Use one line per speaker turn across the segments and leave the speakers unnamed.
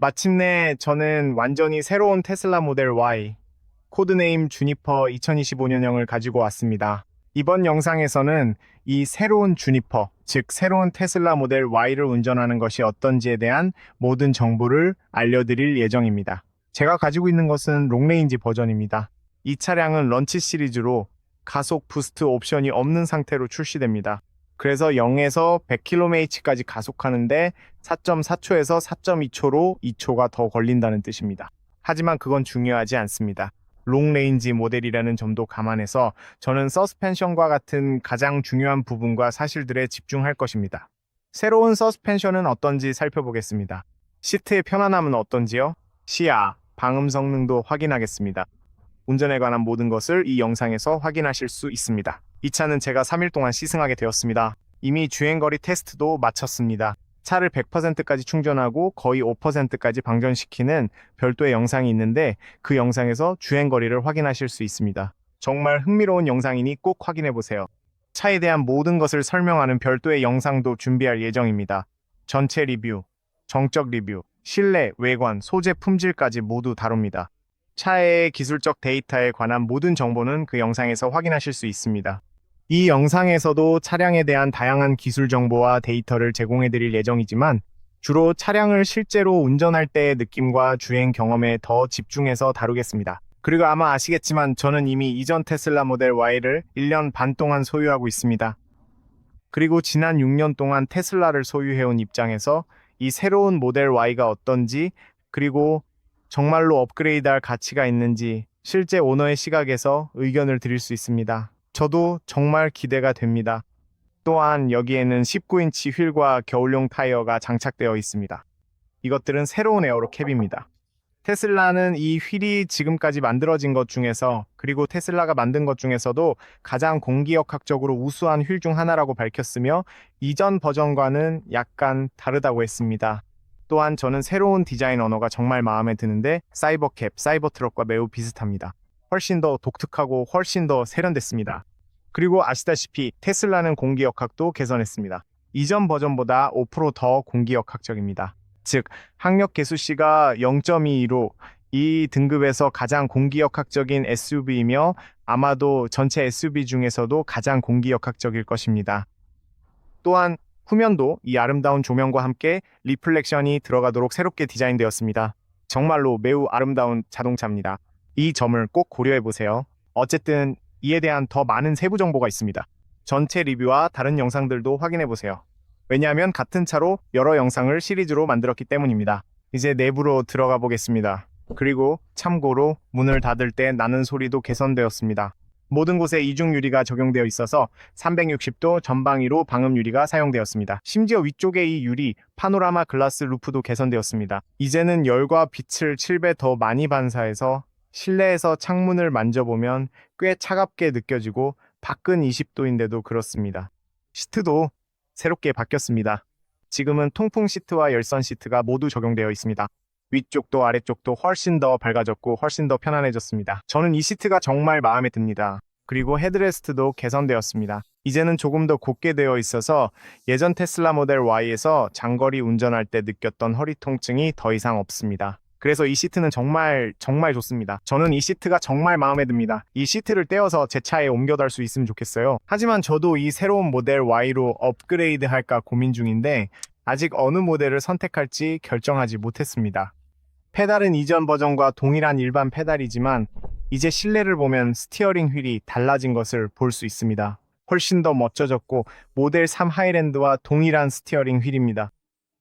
마침내 저는 완전히 새로운 테슬라 모델 Y, 코드네임 주니퍼 2025년형을 가지고 왔습니다. 이번 영상에서는 이 새로운 주니퍼, 즉 새로운 테슬라 모델 Y를 운전하는 것이 어떤지에 대한 모든 정보를 알려드릴 예정입니다. 제가 가지고 있는 것은 롱레인지 버전입니다. 이 차량은 런치 시리즈로 가속 부스트 옵션이 없는 상태로 출시됩니다. 그래서 0에서 100km까지 가속하는데 4.4초에서 4.2초로 2초가 더 걸린다는 뜻입니다. 하지만 그건 중요하지 않습니다. 롱레인지 모델이라는 점도 감안해서 저는 서스펜션과 같은 가장 중요한 부분과 사실들에 집중할 것입니다. 새로운 서스펜션은 어떤지 살펴보겠습니다. 시트의 편안함은 어떤지요? 시야, 방음 성능도 확인하겠습니다. 운전에 관한 모든 것을 이 영상에서 확인하실 수 있습니다. 이 차는 제가 3일 동안 시승하게 되었습니다. 이미 주행거리 테스트도 마쳤습니다. 차를 100%까지 충전하고 거의 5%까지 방전시키는 별도의 영상이 있는데 그 영상에서 주행거리를 확인하실 수 있습니다. 정말 흥미로운 영상이니 꼭 확인해보세요. 차에 대한 모든 것을 설명하는 별도의 영상도 준비할 예정입니다. 전체 리뷰, 정적 리뷰, 실내, 외관, 소재 품질까지 모두 다룹니다. 차의 기술적 데이터에 관한 모든 정보는 그 영상에서 확인하실 수 있습니다. 이 영상에서도 차량에 대한 다양한 기술 정보와 데이터를 제공해 드릴 예정이지만 주로 차량을 실제로 운전할 때의 느낌과 주행 경험에 더 집중해서 다루겠습니다. 그리고 아마 아시겠지만 저는 이미 이전 테슬라 모델 Y를 1년 반 동안 소유하고 있습니다. 그리고 지난 6년 동안 테슬라를 소유해온 입장에서 이 새로운 모델 Y가 어떤지 그리고 정말로 업그레이드할 가치가 있는지 실제 오너의 시각에서 의견을 드릴 수 있습니다. 저도 정말 기대가 됩니다. 또한 여기에는 19인치 휠과 겨울용 타이어가 장착되어 있습니다. 이것들은 새로운 에어로 캡입니다. 테슬라는 이 휠이 지금까지 만들어진 것 중에서 그리고 테슬라가 만든 것 중에서도 가장 공기역학적으로 우수한 휠 중 하나라고 밝혔으며 이전 버전과는 약간 다르다고 했습니다. 또한 저는 새로운 디자인 언어가 정말 마음에 드는데 사이버캡, 사이버트럭과 매우 비슷합니다. 훨씬 더 독특하고 훨씬 더 세련됐습니다. 그리고 아시다시피 테슬라는 공기역학도 개선했습니다. 이전 버전보다 5%더 공기역학적입니다. 즉, 학력 개수시가 0.22로 이 등급에서 가장 공기역학적인 SUV이며 아마도 전체 SUV 중에서도 가장 공기역학적일 것입니다. 또한 후면도 이 아름다운 조명과 함께 리플렉션이 들어가도록 새롭게 디자인되었습니다. 정말로 매우 아름다운 자동차입니다. 이 점을 꼭 고려해보세요. 어쨌든 이에 대한 더 많은 세부 정보가 있습니다. 전체 리뷰와 다른 영상들도 확인해보세요. 왜냐하면 같은 차로 여러 영상을 시리즈로 만들었기 때문입니다. 이제 내부로 들어가 보겠습니다. 그리고 참고로 문을 닫을 때 나는 소리도 개선되었습니다. 모든 곳에 이중 유리가 적용되어 있어서 360도 전방위로 방음 유리가 사용되었습니다. 심지어 위쪽에 이 유리, 파노라마 글라스 루프도 개선되었습니다. 이제는 열과 빛을 7배 더 많이 반사해서 실내에서 창문을 만져보면 꽤 차갑게 느껴지고 밖은 20도인데도 그렇습니다. 시트도 새롭게 바뀌었습니다. 지금은 통풍 시트와 열선 시트가 모두 적용되어 있습니다. 위쪽도 아래쪽도 훨씬 더 밝아졌고 훨씬 더 편안해졌습니다. 저는 이 시트가 정말 마음에 듭니다. 그리고 헤드레스트도 개선되었습니다. 이제는 조금 더 곧게 되어 있어서 예전 테슬라 모델 Y에서 장거리 운전할 때 느꼈던 허리 통증이 더 이상 없습니다. 그래서 이 시트는 정말 좋습니다. 저는 이 시트가 정말 마음에 듭니다. 이 시트를 떼어서 제 차에 옮겨달 수 있으면 좋겠어요. 하지만 저도 이 새로운 모델 Y로 업그레이드 할까 고민 중인데 아직 어느 모델을 선택할지 결정하지 못했습니다. 페달은 이전 버전과 동일한 일반 페달이지만 이제 실내를 보면 스티어링 휠이 달라진 것을 볼 수 있습니다. 훨씬 더 멋져졌고 모델 3 하이랜드와 동일한 스티어링 휠입니다.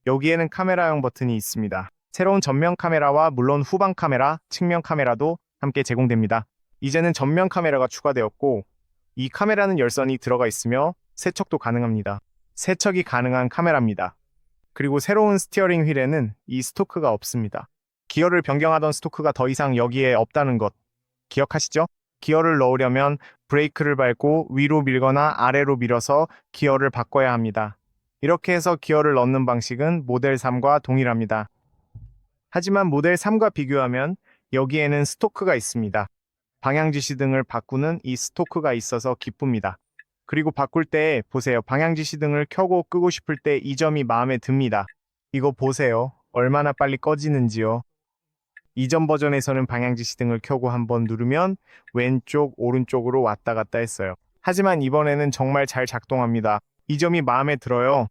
여기에는 카메라형 버튼이 있습니다. 새로운 전면 카메라와 물론 후방 카메라, 측면 카메라도 함께 제공됩니다. 이제는 전면 카메라가 추가되었고 이 카메라는 열선이 들어가 있으며 세척도 가능합니다. 세척이 가능한 카메라입니다. 그리고 새로운 스티어링 휠에는 이 스토크가 없습니다. 기어를 변경하던 스토크가 더 이상 여기에 없다는 것 기억하시죠? 기어를 넣으려면 브레이크를 밟고 위로 밀거나 아래로 밀어서 기어를 바꿔야 합니다. 이렇게 해서 기어를 넣는 방식은 모델 3과 동일합니다. 하지만 모델 3과 비교하면 여기에는 스토크가 있습니다. 방향지시 등을 바꾸는 이 스토크가 있어서 기쁩니다. 그리고 바꿀 때 보세요. 방향지시 등을 켜고 끄고 싶을 때 이 점이 마음에 듭니다. 이거 보세요. 얼마나 빨리 꺼지는지요. 이전 버전에서는 방향지 시등을 켜고 한번 누르면 왼쪽, 오른쪽으로 왔다 갔다 했어요. 하지만 이번에는 정말 잘 작동합니다. 이 점이 마음에 들어요.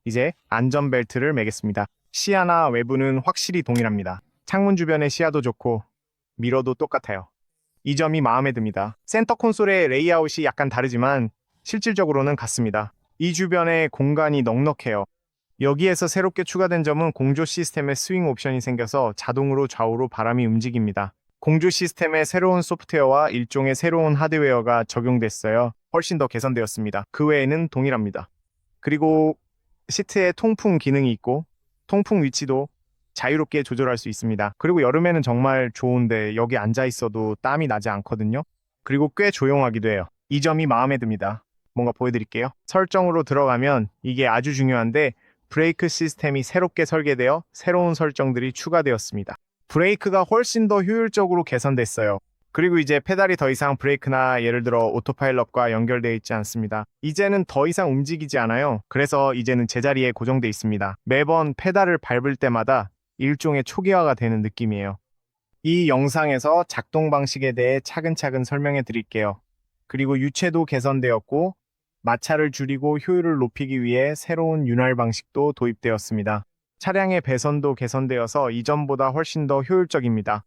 이제 안전벨트를 매겠습니다. 시야나 외부는 확실히 동일합니다. 창문 주변의 시야도 좋고 미러도 똑같아요. 이 점이 마음에 듭니다. 센터 콘솔의 레이아웃이 약간 다르지만 실질적으로는 같습니다. 이 주변에 공간이 넉넉해요. 여기에서 새롭게 추가된 점은 공조 시스템의 스윙 옵션이 생겨서 자동으로 좌우로 바람이 움직입니다. 공조 시스템에 새로운 소프트웨어와 일종의 새로운 하드웨어가 적용됐어요. 훨씬 더 개선되었습니다. 그 외에는 동일합니다. 그리고 시트에 통풍 기능이 있고 통풍 위치도 자유롭게 조절할 수 있습니다. 그리고 여름에는 정말 좋은데 여기 앉아 있어도 땀이 나지 않거든요. 그리고 꽤 조용하기도 해요. 이 점이 마음에 듭니다. 뭔가 보여드릴게요. 설정으로 들어가면 이게 아주 중요한데 브레이크 시스템이 새롭게 설계되어 새로운 설정들이 추가되었습니다. 브레이크가 훨씬 더 효율적으로 개선됐어요. 그리고 이제 페달이 더 이상 브레이크나 예를 들어 오토파일럿과 연결되어 있지 않습니다. 이제는 더 이상 움직이지 않아요. 그래서 이제는 제자리에 고정되어 있습니다. 매번 페달을 밟을 때마다 일종의 초기화가 되는 느낌이에요. 이 영상에서 작동 방식에 대해 차근차근 설명해 드릴게요. 그리고 유체도 개선되었고 마찰을 줄이고 효율을 높이기 위해 새로운 윤활 방식도 도입되었습니다. 차량의 배선도 개선되어서 이전보다 훨씬 더 효율적입니다.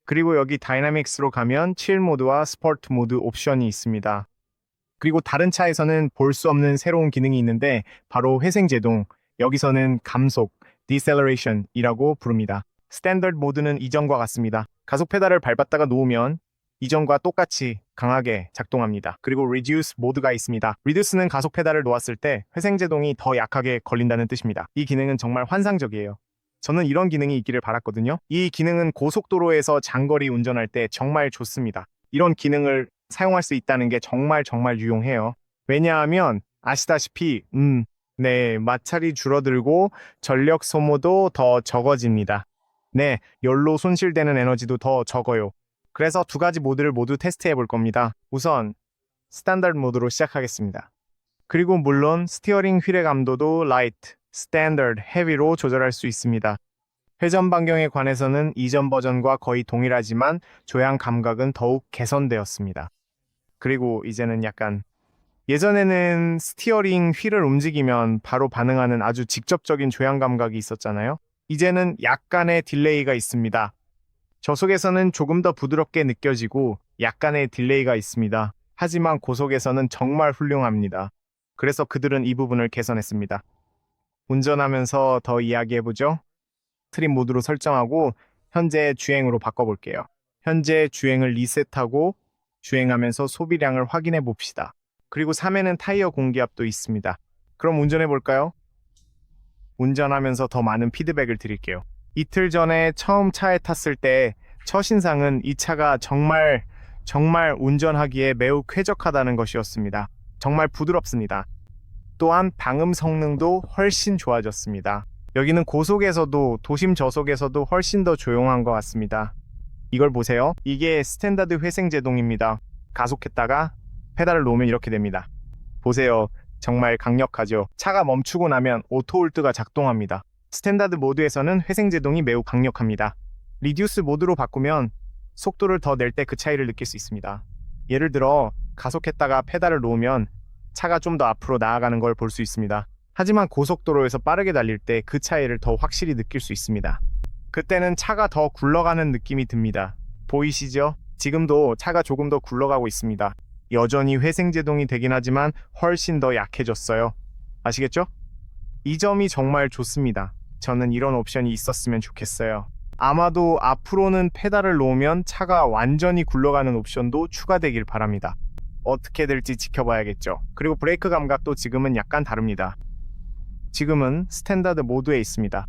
그리고 여기 다이나믹스로 가면 칠 모드와 스포트 모드 옵션이 있습니다. 그리고 다른 차에서는 볼 수 없는 새로운 기능이 있는데 바로 회생제동, 여기서는 감속, Deceleration이라고 부릅니다. 스탠더드 모드는 이전과 같습니다. 가속 페달을 밟았다가 놓으면 이전과 똑같이 강하게 작동합니다. 그리고 Reduce 모드가 있습니다. Reduce는 가속 페달을 놓았을 때 회생제동이 더 약하게 걸린다는 뜻입니다. 이 기능은 정말 환상적이에요. 저는 이런 기능이 있기를 바랐거든요. 이 기능은 고속도로에서 장거리 운전할 때 정말 좋습니다. 이런 기능을 사용할 수 있다는 게 정말 유용해요. 왜냐하면 아시다시피 네, 마찰이 줄어들고 전력 소모도 더 적어집니다. 네, 열로 손실되는 에너지도 더 적어요. 그래서 두 가지 모드를 모두 테스트해 볼 겁니다. 우선 스탠다드 모드로 시작하겠습니다. 그리고 물론 스티어링 휠의 감도도 라이트, 스탠다드, 헤비로 조절할 수 있습니다. 회전 반경에 관해서는 이전 버전과 거의 동일하지만 조향 감각은 더욱 개선되었습니다. 그리고 이제는 약간 예전에는 스티어링 휠을 움직이면 바로 반응하는 아주 직접적인 조향 감각이 있었잖아요. 이제는 약간의 딜레이가 있습니다. 저속에서는 조금 더 부드럽게 느껴지고 약간의 딜레이가 있습니다. 하지만 고속에서는 정말 훌륭합니다. 그래서 그들은 이 부분을 개선했습니다. 운전하면서 더 이야기해보죠. 트림 모드로 설정하고 현재 주행으로 바꿔볼게요. 현재 주행을 리셋하고 주행하면서 소비량을 확인해 봅시다. 그리고 3에는 타이어 공기압도 있습니다. 그럼 운전해 볼까요? 운전하면서 더 많은 피드백을 드릴게요. 이틀 전에 처음 차에 탔을 때 첫인상은 이 차가 정말 운전하기에 매우 쾌적하다는 것이었습니다. 정말 부드럽습니다. 또한 방음 성능도 훨씬 좋아졌습니다. 여기는 고속에서도 도심 저속에서도 훨씬 더 조용한 것 같습니다. 이걸 보세요. 이게 스탠다드 회생제동입니다. 가속했다가 페달을 놓으면 이렇게 됩니다. 보세요. 정말 강력하죠. 차가 멈추고 나면 오토홀드가 작동합니다. 스탠다드 모드에서는 회생제동이 매우 강력합니다. 리듀스 모드로 바꾸면 속도를 더 낼 때 그 차이를 느낄 수 있습니다. 예를 들어 가속했다가 페달을 놓으면 차가 좀 더 앞으로 나아가는 걸 볼 수 있습니다. 하지만 고속도로에서 빠르게 달릴 때 그 차이를 더 확실히 느낄 수 있습니다. 그때는 차가 더 굴러가는 느낌이 듭니다. 보이시죠? 지금도 차가 조금 더 굴러가고 있습니다. 여전히 회생제동이 되긴 하지만 훨씬 더 약해졌어요. 아시겠죠? 이 점이 정말 좋습니다. 저는 이런 옵션이 있었으면 좋겠어요. 아마도 앞으로는 페달을 놓으면 차가 완전히 굴러가는 옵션도 추가되길 바랍니다. 어떻게 될지 지켜봐야겠죠. 그리고 브레이크 감각도 지금은 약간 다릅니다. 지금은 스탠다드 모드에 있습니다.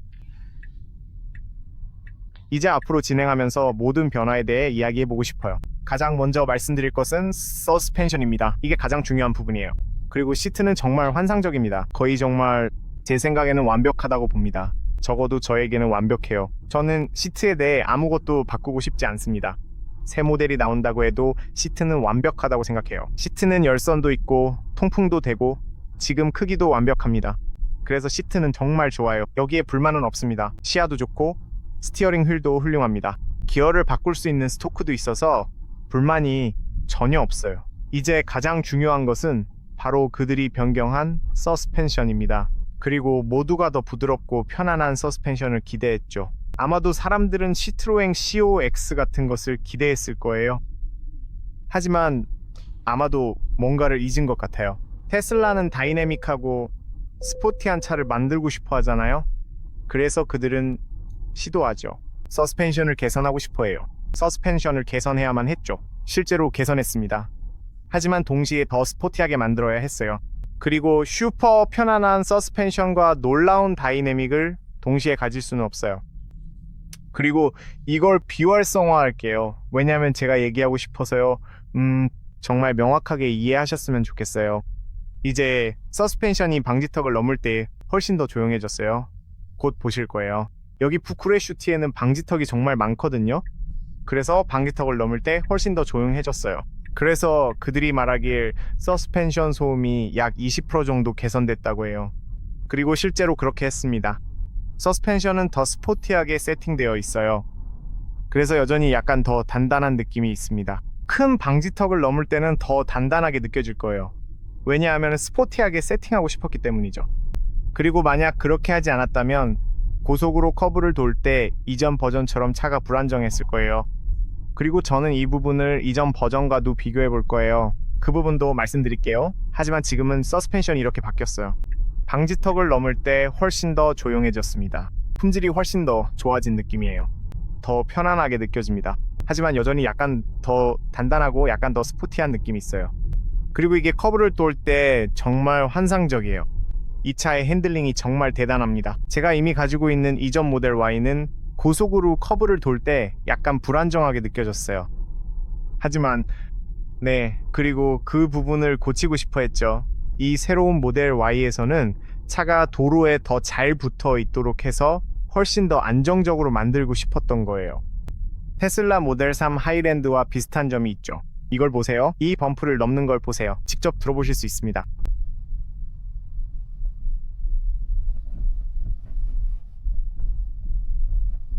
이제 앞으로 진행하면서 모든 변화에 대해 이야기해보고 싶어요. 가장 먼저 말씀드릴 것은 서스펜션입니다. 이게 가장 중요한 부분이에요. 그리고 시트는 정말 환상적입니다. 거의 정말 제 생각에는 완벽하다고 봅니다. 적어도 저에게는 완벽해요. 저는 시트에 대해 아무것도 바꾸고 싶지 않습니다. 새 모델이 나온다고 해도 시트는 완벽하다고 생각해요. 시트는 열선도 있고 통풍도 되고 지금 크기도 완벽합니다. 그래서 시트는 정말 좋아요. 여기에 불만은 없습니다. 시야도 좋고 스티어링 휠도 훌륭합니다. 기어를 바꿀 수 있는 스토크도 있어서 불만이 전혀 없어요. 이제 가장 중요한 것은 바로 그들이 변경한 서스펜션입니다. 그리고 모두가 더 부드럽고 편안한 서스펜션을 기대했죠. 아마도 사람들은 시트로엥 COX 같은 것을 기대했을 거예요. 하지만 아마도 뭔가를 잊은 것 같아요. 테슬라는 다이내믹하고 스포티한 차를 만들고 싶어 하잖아요. 그래서 그들은 시도하죠. 서스펜션을 개선하고 싶어 해요. 서스펜션을 개선해야만 했죠. 실제로 개선했습니다. 하지만 동시에 더 스포티하게 만들어야 했어요. 그리고 슈퍼 편안한 서스펜션과 놀라운 다이내믹을 동시에 가질 수는 없어요. 그리고 이걸 비활성화할게요. 왜냐하면 제가 얘기하고 싶어서요. 정말 명확하게 이해하셨으면 좋겠어요. 이제 서스펜션이 방지턱을 넘을 때 훨씬 더 조용해졌어요. 곧 보실 거예요. 여기 부쿠레슈티에는 방지턱이 정말 많거든요. 그래서 방지턱을 넘을 때 훨씬 더 조용해졌어요. 그래서 그들이 말하길 서스펜션 소음이 약 20% 정도 개선됐다고 해요. 그리고 실제로 그렇게 했습니다. 서스펜션은 더 스포티하게 세팅되어 있어요. 그래서 여전히 약간 더 단단한 느낌이 있습니다. 큰 방지턱을 넘을 때는 더 단단하게 느껴질 거예요. 왜냐하면 스포티하게 세팅하고 싶었기 때문이죠. 그리고 만약 그렇게 하지 않았다면 고속으로 커브를 돌 때 이전 버전처럼 차가 불안정했을 거예요. 그리고 저는 이 부분을 이전 버전과도 비교해 볼 거예요. 그 부분도 말씀드릴게요. 하지만 지금은 서스펜션이 이렇게 바뀌었어요. 방지턱을 넘을 때 훨씬 더 조용해졌습니다. 품질이 훨씬 더 좋아진 느낌이에요. 더 편안하게 느껴집니다. 하지만 여전히 약간 더 단단하고 약간 더 스포티한 느낌이 있어요. 그리고 이게 커브를 돌 때 정말 환상적이에요. 이 차의 핸들링이 정말 대단합니다. 제가 이미 가지고 있는 이전 모델 Y는 고속으로 커브를 돌 때 약간 불안정하게 느껴졌어요. 하지만 그리고 그 부분을 고치고 싶어 했죠. 이 새로운 모델 Y에서는 차가 도로에 더 잘 붙어 있도록 해서 훨씬 더 안정적으로 만들고 싶었던 거예요. 테슬라 모델 3 하이랜드와 비슷한 점이 있죠. 이걸 보세요. 이 범프를 넘는 걸 보세요. 직접 들어보실 수 있습니다.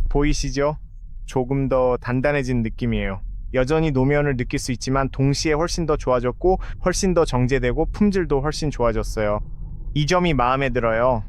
보이시죠? 조금 더 단단해진 느낌이에요. 여전히 노면을 느낄 수 있지만 동시에 훨씬 더 좋아졌고 훨씬 더 정제되고 품질도 훨씬 좋아졌어요. 이 점이 마음에 들어요.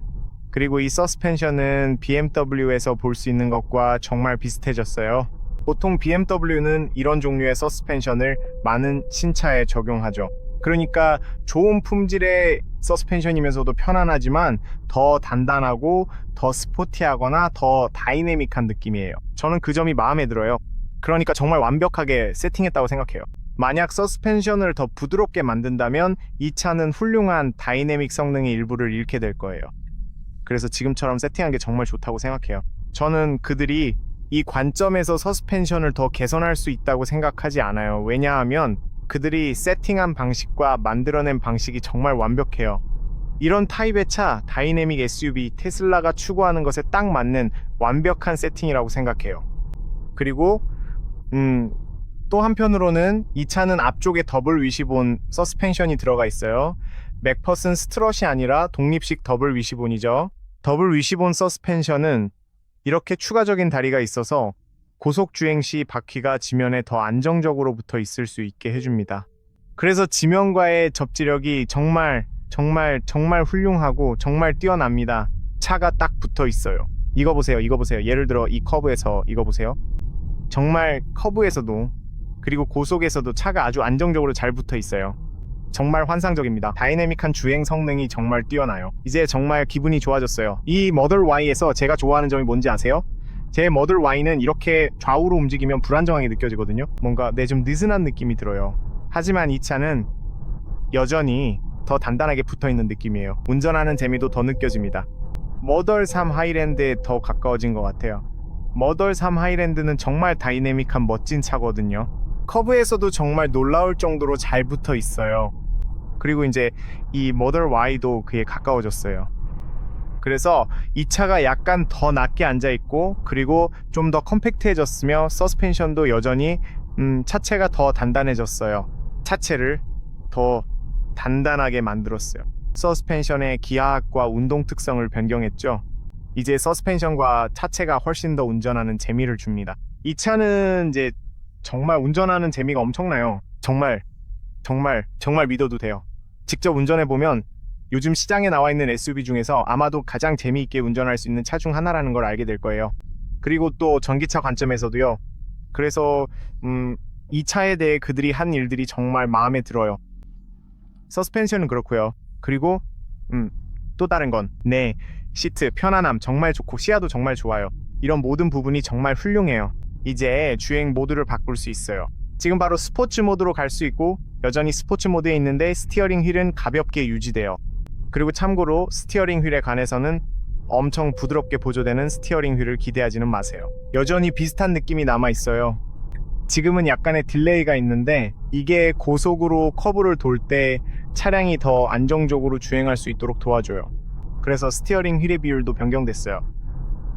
그리고 이 서스펜션은 BMW에서 볼 수 있는 것과 정말 비슷해졌어요. 보통 BMW는 이런 종류의 서스펜션을 많은 신차에 적용하죠. 그러니까 좋은 품질의 서스펜션이면서도 편안하지만 더 단단하고 더 스포티하거나 더 다이내믹한 느낌이에요. 저는 그 점이 마음에 들어요. 그러니까 정말 완벽하게 세팅했다고 생각해요. 만약 서스펜션을 더 부드럽게 만든다면 이 차는 훌륭한 다이내믹 성능의 일부를 잃게 될 거예요. 그래서 지금처럼 세팅한 게 정말 좋다고 생각해요. 저는 그들이 이 관점에서 서스펜션을 더 개선할 수 있다고 생각하지 않아요. 왜냐하면 그들이 세팅한 방식과 만들어낸 방식이 정말 완벽해요. 이런 타입의 차, 다이내믹 SUV, 테슬라가 추구하는 것에 딱 맞는 완벽한 세팅이라고 생각해요. 그리고 또 한편으로는 이 차는 앞쪽에 더블 위시본 서스펜션이 들어가 있어요. 맥퍼슨 스트럿이 아니라 독립식 더블 위시본이죠. 더블 위시본 서스펜션은 이렇게 추가적인 다리가 있어서 고속 주행 시 바퀴가 지면에 더 안정적으로 붙어 있을 수 있게 해줍니다. 그래서 지면과의 접지력이 정말 훌륭하고 정말 뛰어납니다. 차가 딱 붙어 있어요. 이거 보세요. 예를 들어 이 커브에서 이거 보세요. 정말 커브에서도 그리고 고속에서도 차가 아주 안정적으로 잘 붙어 있어요. 정말 환상적입니다. 다이내믹한 주행 성능이 정말 뛰어나요. 이제 정말 기분이 좋아졌어요. 이 모델 Y에서 제가 좋아하는 점이 뭔지 아세요? 제 모델 Y는 이렇게 좌우로 움직이면 불안정하게 느껴지거든요. 뭔가 좀 느슨한 느낌이 들어요. 하지만 이 차는 여전히 더 단단하게 붙어있는 느낌이에요. 운전하는 재미도 더 느껴집니다. 모델 3 하이랜드에 더 가까워진 것 같아요. 모델 3 하이랜드는 정말 다이내믹한 멋진 차거든요. 커브에서도 정말 놀라울 정도로 잘 붙어 있어요. 그리고 이제 이 모델 Y도 그에 가까워졌어요. 그래서 이 차가 약간 더 낮게 앉아있고 그리고 좀 더 컴팩트해졌으며 서스펜션도 여전히 차체가 더 단단해졌어요. 차체를 더 단단하게 만들었어요. 서스펜션의 기하학과 운동 특성을 변경했죠. 이제 서스펜션과 차체가 훨씬 더 운전하는 재미를 줍니다. 이 차는 이제 정말 운전하는 재미가 엄청나요. 정말 믿어도 돼요. 직접 운전해보면 요즘 시장에 나와 있는 SUV 중에서 아마도 가장 재미있게 운전할 수 있는 차 중 하나라는 걸 알게 될 거예요. 그리고 또 전기차 관점에서도요. 그래서 이 차에 대해 그들이 한 일들이 정말 마음에 들어요. 서스펜션은 그렇고요. 그리고 또 다른 건 시트 편안함 정말 좋고 시야도 정말 좋아요. 이런 모든 부분이 정말 훌륭해요. 이제 주행 모드를 바꿀 수 있어요. 지금 바로 스포츠 모드로 갈 수 있고 여전히 스포츠 모드에 있는데 스티어링 휠은 가볍게 유지돼요. 그리고 참고로 스티어링 휠에 관해서는 엄청 부드럽게 보조되는 스티어링 휠을 기대하지는 마세요. 여전히 비슷한 느낌이 남아 있어요. 지금은 약간의 딜레이가 있는데 이게 고속으로 커브를 돌 때 차량이 더 안정적으로 주행할 수 있도록 도와줘요. 그래서 스티어링 휠의 비율도 변경됐어요.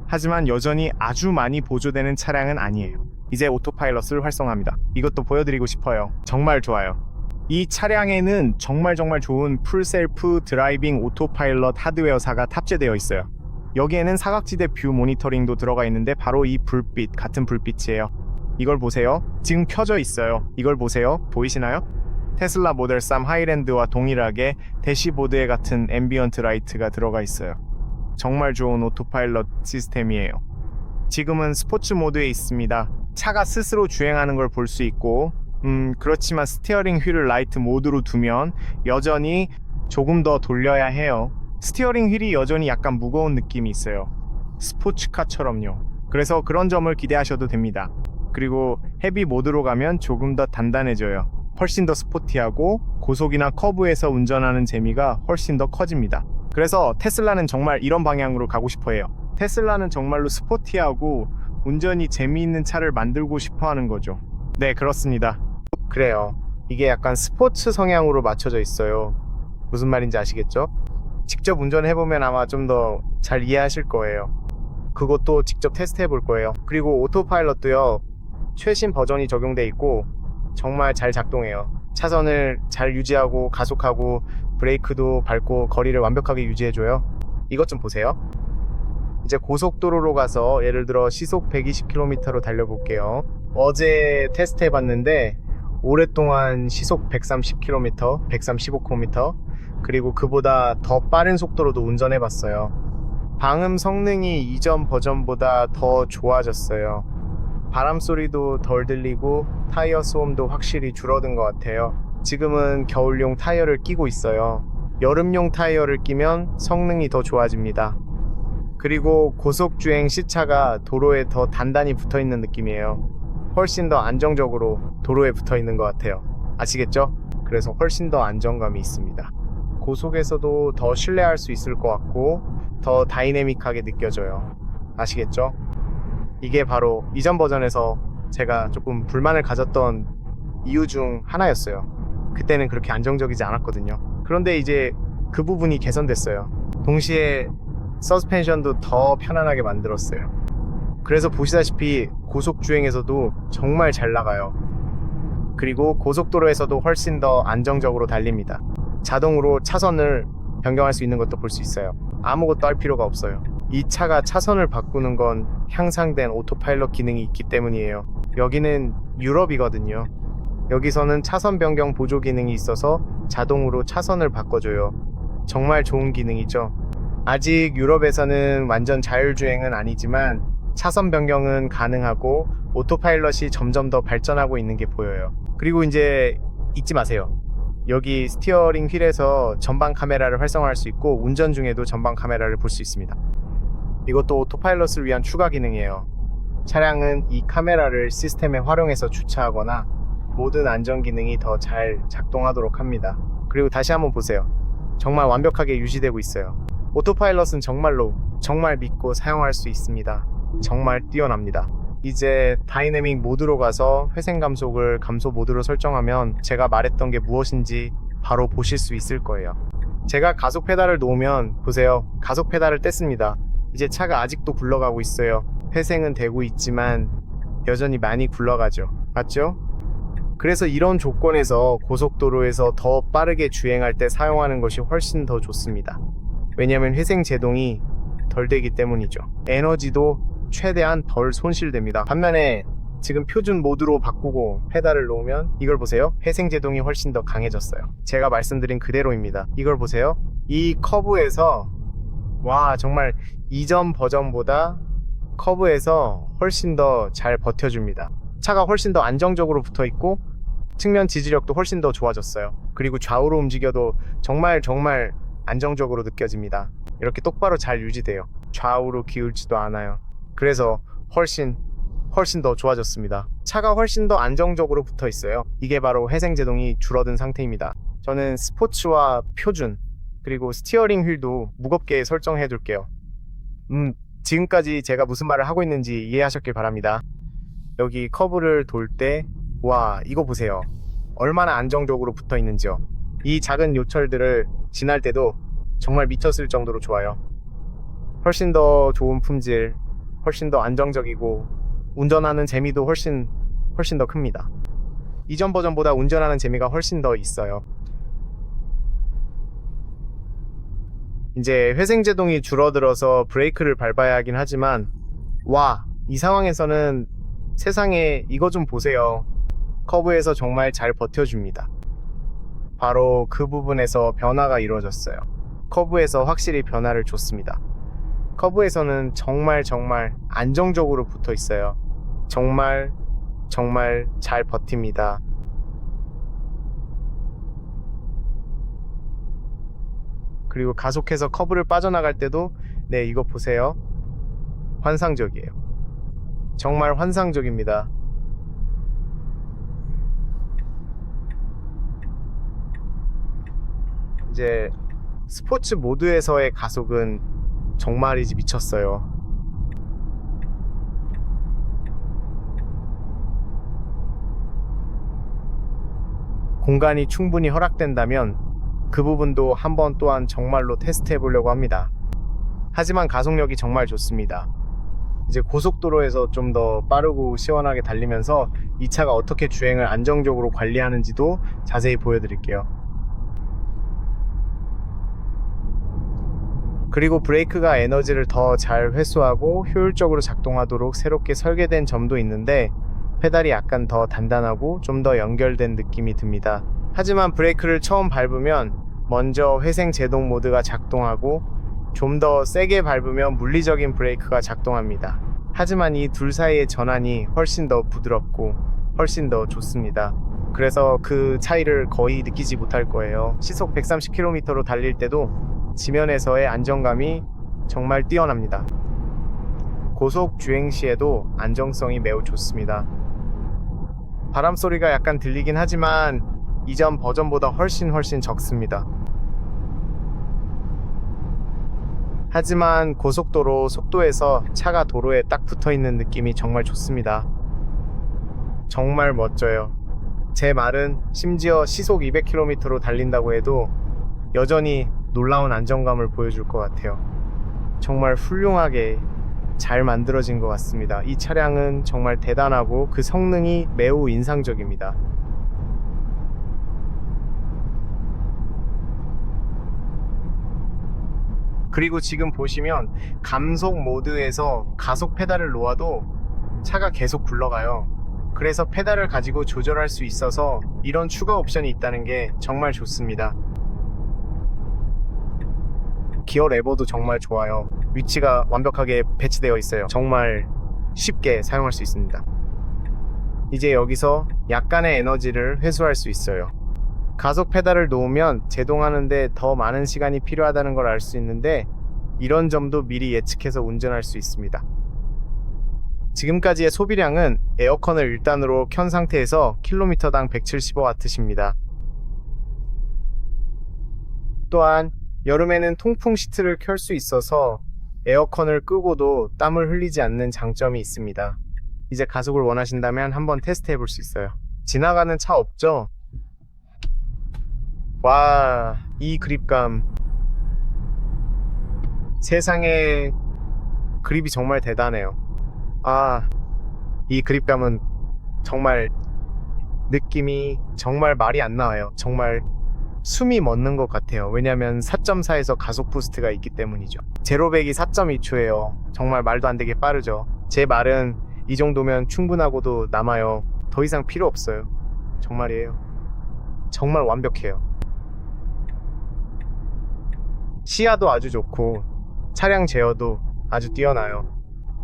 하지만 여전히 아주 많이 보조되는 차량은 아니에요. 이제 오토파일럿을 활성화합니다. 이것도 보여드리고 싶어요. 정말 좋아요. 이 차량에는 정말 좋은 풀셀프 드라이빙 오토파일럿 하드웨어사가 탑재되어 있어요. 여기에는 사각지대 뷰 모니터링도 들어가 있는데 바로 이 불빛, 같은 불빛이에요. 이걸 보세요. 지금 켜져 있어요. 이걸 보세요. 보이시나요? 테슬라 모델 3 하이랜드와 동일하게 대시보드에 같은 앰비언트 라이트가 들어가 있어요. 정말 좋은 오토파일럿 시스템이에요. 지금은 스포츠 모드에 있습니다. 차가 스스로 주행하는 걸 볼 수 있고 그렇지만 스티어링 휠을 라이트 모드로 두면 여전히 조금 더 돌려야 해요. 스티어링 휠이 여전히 약간 무거운 느낌이 있어요. 스포츠카처럼요. 그래서 그런 점을 기대하셔도 됩니다. 그리고 헤비 모드로 가면 조금 더 단단해져요. 훨씬 더 스포티하고 고속이나 커브에서 운전하는 재미가 훨씬 더 커집니다. 그래서 테슬라는 정말 이런 방향으로 가고 싶어 해요. 테슬라는 정말로 스포티하고 운전이 재미있는 차를 만들고 싶어 하는 거죠. 네, 그렇습니다. 그래요. 이게 약간 스포츠 성향으로 맞춰져 있어요. 무슨 말인지 아시겠죠? 직접 운전해보면 아마 좀 더 잘 이해하실 거예요. 그것도 직접 테스트해 볼 거예요. 그리고 오토파일럿도요, 최신 버전이 적용돼 있고 정말 잘 작동해요. 차선을 잘 유지하고 가속하고 브레이크도 밟고 거리를 완벽하게 유지해줘요. 이것 좀 보세요. 이제 고속도로로 가서 예를 들어 시속 120km로 달려볼게요. 어제 테스트 해봤는데 오랫동안 시속 130km, 135km 그리고 그보다 더 빠른 속도로도 운전해봤어요. 방음 성능이 이전 버전보다 더 좋아졌어요. 바람 소리도 덜 들리고 타이어 소음도 확실히 줄어든 것 같아요. 지금은 겨울용 타이어를 끼고 있어요. 여름용 타이어를 끼면 성능이 더 좋아집니다. 그리고 고속주행 시차가 도로에 더 단단히 붙어있는 느낌이에요. 훨씬 더 안정적으로 도로에 붙어있는 것 같아요. 아시겠죠? 그래서 훨씬 더 안정감이 있습니다. 고속에서도 더 신뢰할 수 있을 것 같고 더 다이내믹하게 느껴져요. 아시겠죠? 이게 바로 이전 버전에서 제가 조금 불만을 가졌던 이유 중 하나였어요. 그때는 그렇게 안정적이지 않았거든요. 그런데 이제 그 부분이 개선됐어요. 동시에 서스펜션도 더 편안하게 만들었어요. 그래서 보시다시피 고속주행에서도 정말 잘 나가요. 그리고 고속도로에서도 훨씬 더 안정적으로 달립니다. 자동으로 차선을 변경할 수 있는 것도 볼 수 있어요. 아무것도 할 필요가 없어요. 이 차가 차선을 바꾸는 건 향상된 오토파일럿 기능이 있기 때문이에요. 여기는 유럽이거든요. 여기서는 차선 변경 보조 기능이 있어서 자동으로 차선을 바꿔줘요. 정말 좋은 기능이죠. 아직 유럽에서는 완전 자율주행은 아니지만 차선 변경은 가능하고 오토파일럿이 점점 더 발전하고 있는 게 보여요. 그리고 이제 잊지 마세요. 여기 스티어링 휠에서 전방 카메라를 활성화할 수 있고 운전 중에도 전방 카메라를 볼 수 있습니다. 이것도 오토파일럿을 위한 추가 기능이에요. 차량은 이 카메라를 시스템에 활용해서 주차하거나 모든 안전 기능이 더 잘 작동하도록 합니다. 그리고 다시 한번 보세요. 정말 완벽하게 유지되고 있어요. 오토파일럿은 정말 믿고 사용할 수 있습니다. 정말 뛰어납니다. 이제 다이내믹 모드로 가서 회생 감속을 감소 모드로 설정하면 제가 말했던 게 무엇인지 바로 보실 수 있을 거예요. 제가 가속 페달을 놓으면 보세요. 가속 페달을 뗐습니다. 이제 차가 아직도 굴러가고 있어요. 회생은 되고 있지만 여전히 많이 굴러가죠. 맞죠? 그래서 이런 조건에서 고속도로에서 더 빠르게 주행할 때 사용하는 것이 훨씬 더 좋습니다. 왜냐하면 회생 제동이 덜 되기 때문이죠. 에너지도 최대한 덜 손실됩니다. 반면에 지금 표준 모드로 바꾸고 페달을 놓으면 이걸 보세요. 회생 제동이 훨씬 더 강해졌어요. 제가 말씀드린 그대로입니다. 이걸 보세요. 이 커브에서 와 정말 이전 버전보다 커브에서 훨씬 더 잘 버텨줍니다. 차가 훨씬 더 안정적으로 붙어 있고 측면 지지력도 훨씬 더 좋아졌어요. 그리고 좌우로 움직여도 정말 안정적으로 느껴집니다. 이렇게 똑바로 잘 유지돼요. 좌우로 기울지도 않아요. 그래서 훨씬 더 좋아졌습니다. 차가 훨씬 더 안정적으로 붙어 있어요. 이게 바로 회생 제동이 줄어든 상태입니다. 저는 스포츠와 표준 그리고 스티어링 휠도 무겁게 설정해 둘게요. 지금까지 제가 무슨 말을 하고 있는지 이해하셨길 바랍니다. 여기 커브를 돌 때 와 이거 보세요. 얼마나 안정적으로 붙어 있는지요. 이 작은 요철들을 지날 때도 정말 미쳤을 정도로 좋아요. 훨씬 더 좋은 품질, 훨씬 더 안정적이고 운전하는 재미도 훨씬 더 큽니다. 이전 버전보다 운전하는 재미가 훨씬 더 있어요. 이제 회생 제동이 줄어들어서 브레이크를 밟아야 하긴 하지만 와, 이 상황에서는 세상에 이거 좀 보세요. 커브에서 정말 잘 버텨줍니다. 바로 그 부분에서 변화가 이루어졌어요. 커브에서 확실히 변화를 줬습니다. 커브에서는 정말 안정적으로 붙어 있어요. 정말 잘 버팁니다. 그리고 가속해서 커브를 빠져나갈 때도 네 이거 보세요. 환상적이에요. 정말 환상적입니다. 이제 스포츠 모드에서의 가속은 정말이지 미쳤어요. 공간이 충분히 허락된다면 그 부분도 한번 또한 정말로 테스트해 보려고 합니다. 하지만 가속력이 정말 좋습니다. 이제 고속도로에서 좀 더 빠르고 시원하게 달리면서 이 차가 어떻게 주행을 안정적으로 관리하는지도 자세히 보여드릴게요. 그리고 브레이크가 에너지를 더 잘 회수하고 효율적으로 작동하도록 새롭게 설계된 점도 있는데 페달이 약간 더 단단하고 좀 더 연결된 느낌이 듭니다. 하지만 브레이크를 처음 밟으면 먼저 회생 제동 모드가 작동하고 좀 더 세게 밟으면 물리적인 브레이크가 작동합니다. 하지만 이 둘 사이의 전환이 훨씬 더 부드럽고 훨씬 더 좋습니다. 그래서 그 차이를 거의 느끼지 못할 거예요. 시속 130km로 달릴 때도 지면에서의 안정감이 정말 뛰어납니다. 고속 주행 시에도 안정성이 매우 좋습니다. 바람 소리가 약간 들리긴 하지만 이전 버전보다 훨씬 적습니다. 하지만 고속도로 속도에서 차가 도로에 딱 붙어있는 느낌이 정말 좋습니다. 정말 멋져요. 제 말은 심지어 시속 200km로 달린다고 해도 여전히 놀라운 안정감을 보여줄 것 같아요. 정말 훌륭하게 잘 만들어진 것 같습니다. 이 차량은 정말 대단하고 그 성능이 매우 인상적입니다. 그리고 지금 보시면 감속 모드에서 가속 페달을 놓아도 차가 계속 굴러가요. 그래서 페달을 가지고 조절할 수 있어서 이런 추가 옵션이 있다는 게 정말 좋습니다. 기어 레버도 정말 좋아요. 위치가 완벽하게 배치되어 있어요. 정말 쉽게 사용할 수 있습니다. 이제 여기서 약간의 에너지를 회수할 수 있어요. 가속 페달을 놓으면 제동하는데 더 많은 시간이 필요하다는 걸 알 수 있는데 이런 점도 미리 예측해서 운전할 수 있습니다. 지금까지의 소비량은 에어컨을 1단으로 켠 상태에서 킬로미터당 175W입니다. 또한 여름에는 통풍 시트를 켤 수 있어서 에어컨을 끄고도 땀을 흘리지 않는 장점이 있습니다. 이제 가속을 원하신다면 한번 테스트 해볼 수 있어요. 지나가는 차 없죠? 와, 이 그립감. 세상에 그립이 정말 대단해요. 아, 이 그립감은 정말 느낌이 정말 말이 안 나와요. 정말 숨이 멎는 것 같아요. 왜냐면 4.4에서 가속 부스트가 있기 때문이죠. 제로백이 4.2초예요. 정말 말도 안 되게 빠르죠. 제 말은 이 정도면 충분하고도 남아요. 더 이상 필요 없어요. 정말이에요. 정말 완벽해요. 시야도 아주 좋고 차량 제어도 아주 뛰어나요.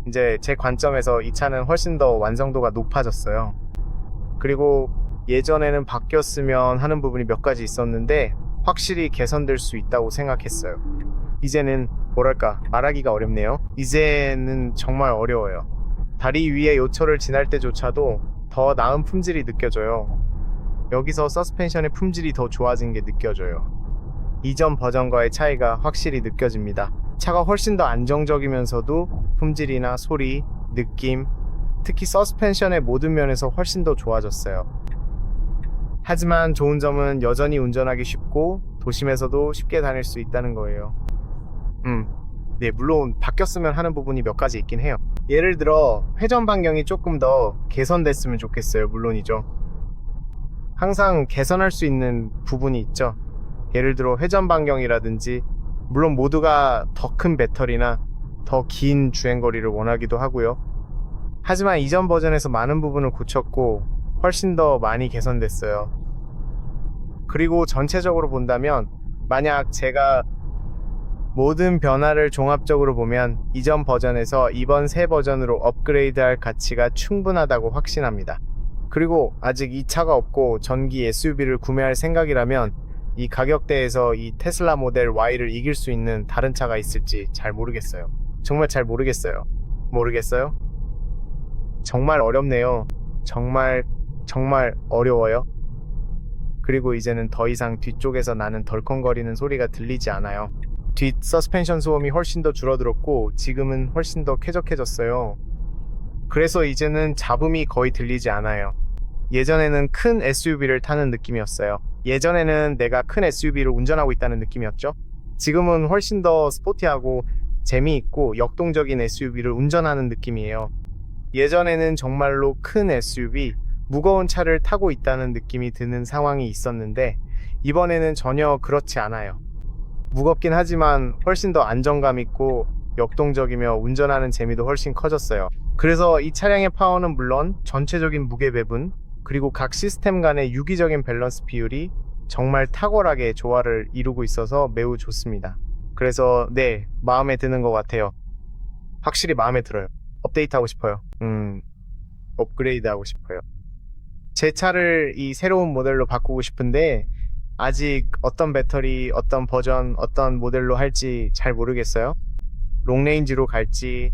이제 제 관점에서 이 차는 훨씬 더 완성도가 높아졌어요. 그리고 예전에는 바뀌었으면 하는 부분이 몇 가지 있었는데 확실히 개선될 수 있다고 생각했어요. 이제는 뭐랄까 말하기가 어렵네요. 이제는 정말 어려워요. 다리 위에 요철을 지날 때조차도 더 나은 품질이 느껴져요. 여기서 서스펜션의 품질이 더 좋아진 게 느껴져요. 이전 버전과의 차이가 확실히 느껴집니다. 차가 훨씬 더 안정적이면서도 품질이나 소리, 느낌, 특히 서스펜션의 모든 면에서 훨씬 더 좋아졌어요. 하지만 좋은 점은 여전히 운전하기 쉽고 도심에서도 쉽게 다닐 수 있다는 거예요. 네, 물론 바뀌었으면 하는 부분이 몇 가지 있긴 해요. 예를 들어 회전 반경이 조금 더 개선됐으면 좋겠어요. 물론이죠. 항상 개선할 수 있는 부분이 있죠. 예를 들어 회전 반경이라든지, 물론 모두가 더 큰 배터리나 더 긴 주행거리를 원하기도 하고요. 하지만 이전 버전에서 많은 부분을 고쳤고 훨씬 더 많이 개선됐어요. 그리고 전체적으로 본다면 만약 제가 모든 변화를 종합적으로 보면 이전 버전에서 이번 새 버전으로 업그레이드할 가치가 충분하다고 확신합니다. 그리고 아직 이 차가 없고 전기 SUV를 구매할 생각이라면 이 가격대에서 이 테슬라 모델 Y를 이길 수 있는 다른 차가 있을지 잘 모르겠어요. 정말 잘 모르겠어요. 모르겠어요? 정말 어렵네요. 정말 어려워요. 그리고 이제는 더 이상 뒤쪽에서 나는 덜컹거리는 소리가 들리지 않아요. 뒷 서스펜션 소음이 훨씬 더 줄어들었고 지금은 훨씬 더 쾌적해졌어요. 그래서 이제는 잡음이 거의 들리지 않아요. 예전에는 큰 SUV를 타는 느낌이었어요. 예전에는 내가 큰 SUV를 운전하고 있다는 느낌이었죠. 지금은 훨씬 더 스포티하고 재미있고 역동적인 SUV를 운전하는 느낌이에요. 예전에는 정말로 큰 SUV, 무거운 차를 타고 있다는 느낌이 드는 상황이 있었는데 이번에는 전혀 그렇지 않아요. 무겁긴 하지만 훨씬 더 안정감 있고 역동적이며 운전하는 재미도 훨씬 커졌어요. 그래서 이 차량의 파워는 물론 전체적인 무게 배분, 그리고 각 시스템 간의 유기적인 밸런스 비율이 정말 탁월하게 조화를 이루고 있어서 매우 좋습니다. 그래서 네, 마음에 드는 것 같아요. 확실히 마음에 들어요. 업데이트하고 싶어요. 업그레이드 하고 싶어요. 제 차를 이 새로운 모델로 바꾸고 싶은데 아직 어떤 배터리, 어떤 버전, 어떤 모델로 할지 잘 모르겠어요. 롱레인지로 갈지,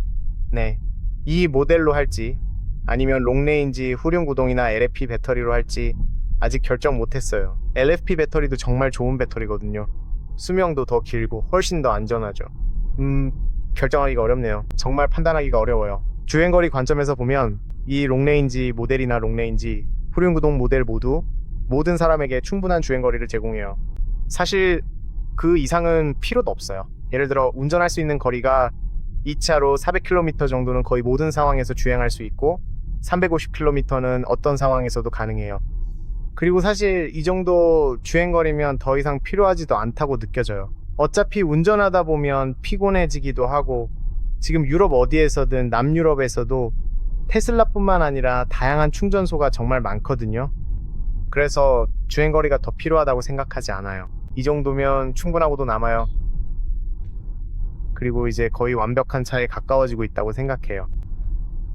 네, 이 모델로 할지, 아니면 롱레인지 후륜구동이나 LFP 배터리로 할지 아직 결정 못했어요. LFP 배터리도 정말 좋은 배터리거든요. 수명도 더 길고 훨씬 더 안전하죠. 결정하기가 어렵네요. 정말 판단하기가 어려워요. 주행거리 관점에서 보면 이 롱레인지 모델이나 롱레인지 후륜구동 모델 모두 모든 사람에게 충분한 주행거리를 제공해요. 사실 그 이상은 필요도 없어요. 예를 들어 운전할 수 있는 거리가 이 차로 400km 정도는 거의 모든 상황에서 주행할 수 있고 350km는 어떤 상황에서도 가능해요. 그리고 사실 이 정도 주행거리면 더 이상 필요하지도 않다고 느껴져요. 어차피 운전하다 보면 피곤해지기도 하고 지금 유럽 어디에서든 남유럽에서도 테슬라뿐만 아니라 다양한 충전소가 정말 많거든요. 그래서 주행거리가 더 필요하다고 생각하지 않아요. 이 정도면 충분하고도 남아요. 그리고 이제 거의 완벽한 차에 가까워지고 있다고 생각해요.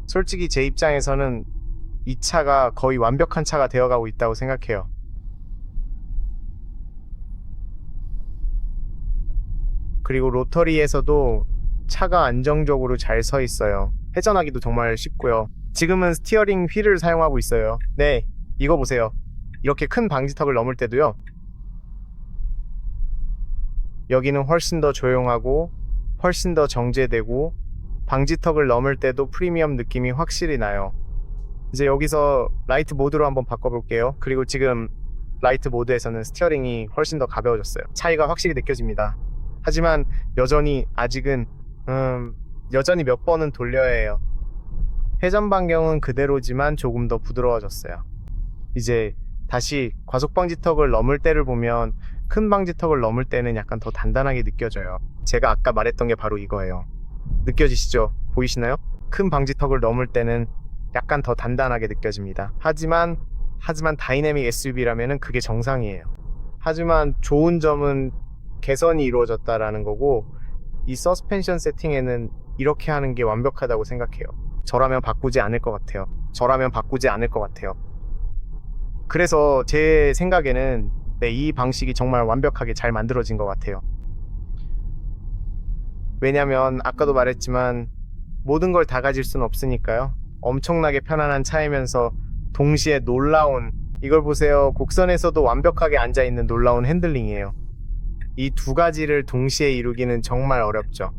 솔직히 제 입장에서는 이 차가 거의 완벽한 차가 되어가고 있다고 생각해요. 그리고 로터리에서도 차가 안정적으로 잘 서 있어요. 회전하기도 정말 쉽고요. 지금은 스티어링 휠을 사용하고 있어요. 네, 이거 보세요. 이렇게 큰 방지턱을 넘을 때도요. 여기는 훨씬 더 조용하고 훨씬 더 정제되고 방지턱을 넘을 때도 프리미엄 느낌이 확실히 나요. 이제 여기서 라이트 모드로 한번 바꿔볼게요. 그리고 지금 라이트 모드에서는 스티어링이 훨씬 더 가벼워졌어요. 차이가 확실히 느껴집니다. 하지만 여전히 아직은 여전히 몇 번은 돌려야 해요. 회전 반경은 그대로지만 조금 더 부드러워졌어요. 이제 다시 과속방지턱을 넘을 때를 보면 큰 방지턱을 넘을 때는 약간 더 단단하게 느껴져요. 제가 아까 말했던 게 바로 이거예요. 느껴지시죠? 보이시나요? 큰 방지턱을 넘을 때는 약간 더 단단하게 느껴집니다. 하지만 다이내믹 SUV라면은 그게 정상이에요. 하지만 좋은 점은 개선이 이루어졌다라는 거고, 이 서스펜션 세팅에는 이렇게 하는 게 완벽하다고 생각해요. 저라면 바꾸지 않을 것 같아요. 그래서 제 생각에는 이 방식이 정말 완벽하게 잘 만들어진 것 같아요. 왜냐면 아까도 말했지만 모든 걸 다 가질 수는 없으니까요. 엄청나게 편안한 차이면서 동시에 놀라운, 이걸 보세요. 곡선에서도 완벽하게 앉아있는 놀라운 핸들링이에요. 이 두 가지를 동시에 이루기는 정말 어렵죠.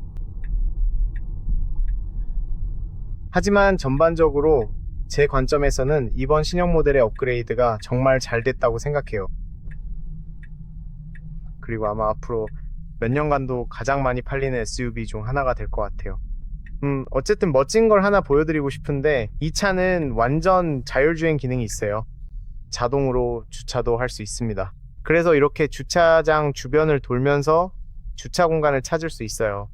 하지만 전반적으로 제 관점에서는 이번 신형 모델의 업그레이드가 정말 잘 됐다고 생각해요. 그리고 아마 앞으로 몇 년간도 가장 많이 팔리는 SUV 중 하나가 될 것 같아요. 어쨌든 멋진 걸 하나 보여드리고 싶은데, 이 차는 완전 자율주행 기능이 있어요. 자동으로 주차도 할 수 있습니다. 그래서 이렇게 주차장 주변을 돌면서 주차 공간을 찾을 수 있어요.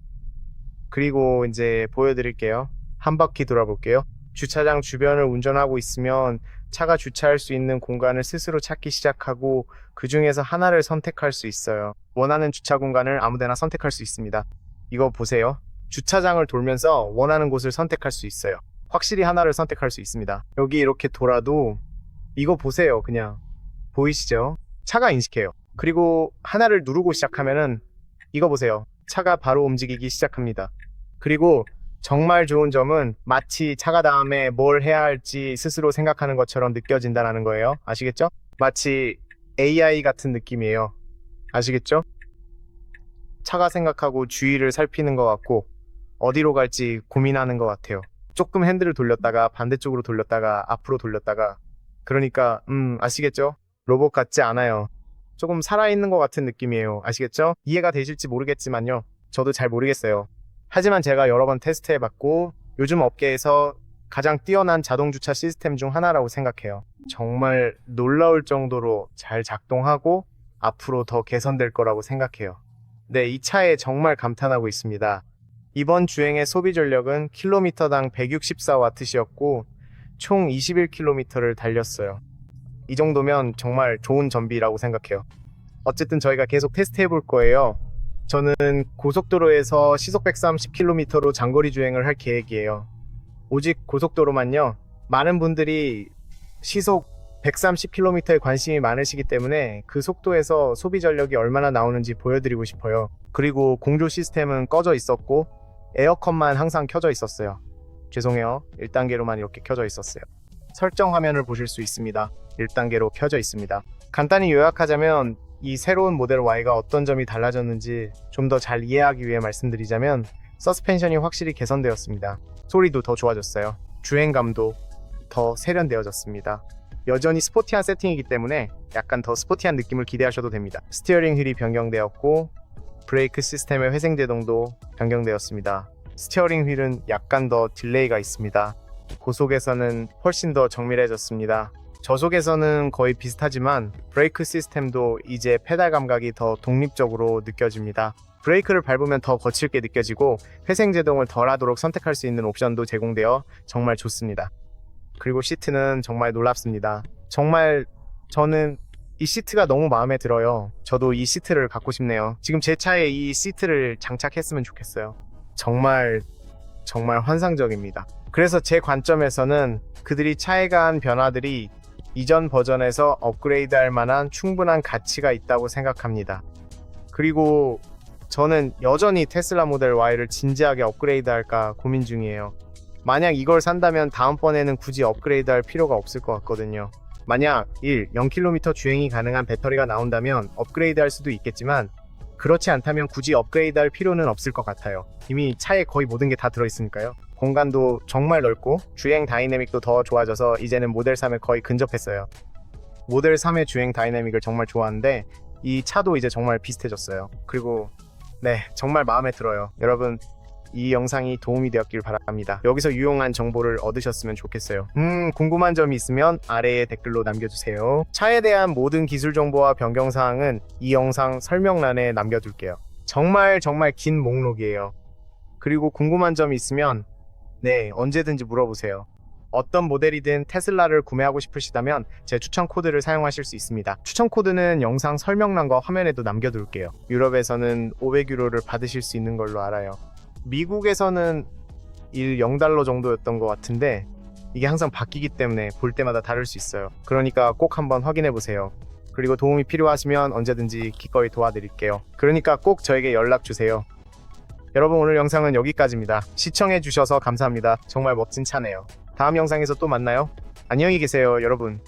그리고 이제 보여드릴게요. 한 바퀴 돌아볼게요. 주차장 주변을 운전하고 있으면 차가 주차할 수 있는 공간을 스스로 찾기 시작하고, 그 중에서 하나를 선택할 수 있어요. 원하는 주차 공간을 아무데나 선택할 수 있습니다. 이거 보세요. 주차장을 돌면서 원하는 곳을 선택할 수 있어요. 확실히 하나를 선택할 수 있습니다. 여기 이렇게 돌아도 이거 보세요. 그냥 보이시죠? 차가 인식해요. 그리고 하나를 누르고 시작하면은 이거 보세요. 차가 바로 움직이기 시작합니다. 그리고 정말 좋은 점은 마치 차가 다음에 뭘 해야 할지 스스로 생각하는 것처럼 느껴진다는 거예요. 아시겠죠? 마치 AI 같은 느낌이에요. 아시겠죠? 차가 생각하고 주위를 살피는 것 같고 어디로 갈지 고민하는 것 같아요. 조금 핸들을 돌렸다가 반대쪽으로 돌렸다가 앞으로 돌렸다가, 그러니까 아시겠죠? 로봇 같지 않아요. 조금 살아있는 것 같은 느낌이에요. 아시겠죠? 이해가 되실지 모르겠지만요. 저도 잘 모르겠어요. 하지만 제가 여러 번 테스트해봤고 요즘 업계에서 가장 뛰어난 자동주차 시스템 중 하나라고 생각해요. 정말 놀라울 정도로 잘 작동하고 앞으로 더 개선될 거라고 생각해요. 네, 이 차에 정말 감탄하고 있습니다. 이번 주행의 소비 전력은 킬로미터당 164W였고 총 21km를 달렸어요. 이 정도면 정말 좋은 전비라고 생각해요. 어쨌든 저희가 계속 테스트해 볼 거예요. 저는 고속도로에서 시속 130km로 장거리 주행을 할 계획이에요. 오직 고속도로만요. 많은 분들이 시속 130km에 관심이 많으시기 때문에 그 속도에서 소비 전력이 얼마나 나오는지 보여드리고 싶어요. 그리고 공조 시스템은 꺼져 있었고 에어컨만 항상 켜져 있었어요. 죄송해요. 1단계로만 이렇게 켜져 있었어요. 설정 화면을 보실 수 있습니다. 1단계로 켜져 있습니다. 간단히 요약하자면 이 새로운 모델 Y가 어떤 점이 달라졌는지 좀 더 잘 이해하기 위해 말씀드리자면, 서스펜션이 확실히 개선되었습니다. 소리도 더 좋아졌어요. 주행감도 더 세련되어졌습니다. 여전히 스포티한 세팅이기 때문에 약간 더 스포티한 느낌을 기대하셔도 됩니다. 스티어링 휠이 변경되었고 브레이크 시스템의 회생제동도 변경되었습니다. 스티어링 휠은 약간 더 딜레이가 있습니다. 고속에서는 훨씬 더 정밀해졌습니다. 저속에서는 거의 비슷하지만 브레이크 시스템도 이제 페달 감각이 더 독립적으로 느껴집니다. 브레이크를 밟으면 더 거칠게 느껴지고 회생제동을 덜 하도록 선택할 수 있는 옵션도 제공되어 정말 좋습니다. 그리고 시트는 정말 놀랍습니다. 정말 저는 이 시트가 너무 마음에 들어요. 저도 이 시트를 갖고 싶네요. 지금 제 차에 이 시트를 장착했으면 좋겠어요. 정말 환상적입니다. 그래서 제 관점에서는 그들이 차에 가한 변화들이 이전 버전에서 업그레이드할 만한 충분한 가치가 있다고 생각합니다. 그리고 저는 여전히 테슬라 모델 Y를 진지하게 업그레이드할까 고민 중이에요. 만약 이걸 산다면 다음번에는 굳이 업그레이드할 필요가 없을 것 같거든요. 만약 0km 주행이 가능한 배터리가 나온다면 업그레이드할 수도 있겠지만, 그렇지 않다면 굳이 업그레이드할 필요는 없을 것 같아요. 이미 차에 거의 모든 게 다 들어있으니까요. 공간도 정말 넓고 주행 다이내믹도 더 좋아져서 이제는 모델 3에 거의 근접했어요. 모델 3의 주행 다이내믹을 정말 좋아하는데 이 차도 이제 정말 비슷해졌어요. 그리고 네, 정말 마음에 들어요. 여러분, 이 영상이 도움이 되었길 바랍니다. 여기서 유용한 정보를 얻으셨으면 좋겠어요. 궁금한 점이 있으면 아래에 댓글로 남겨주세요. 차에 대한 모든 기술 정보와 변경사항은 이 영상 설명란에 남겨둘게요. 정말 긴 목록이에요. 그리고 궁금한 점이 있으면 언제든지 물어보세요. 어떤 모델이든 테슬라를 구매하고 싶으시다면 제 추천 코드를 사용하실 수 있습니다. 추천 코드는 영상 설명란과 화면에도 남겨둘게요. 유럽에서는 500유로를 받으실 수 있는 걸로 알아요. 미국에서는 0달러 정도였던 것 같은데 이게 항상 바뀌기 때문에 볼 때마다 다를 수 있어요. 그러니까 꼭 한번 확인해 보세요. 그리고 도움이 필요하시면 언제든지 기꺼이 도와드릴게요. 그러니까 꼭 저에게 연락 주세요. 여러분, 오늘 영상은 여기까지입니다. 시청해 주셔서 감사합니다. 정말 멋진 차네요. 다음 영상에서 또 만나요. 안녕히 계세요, 여러분.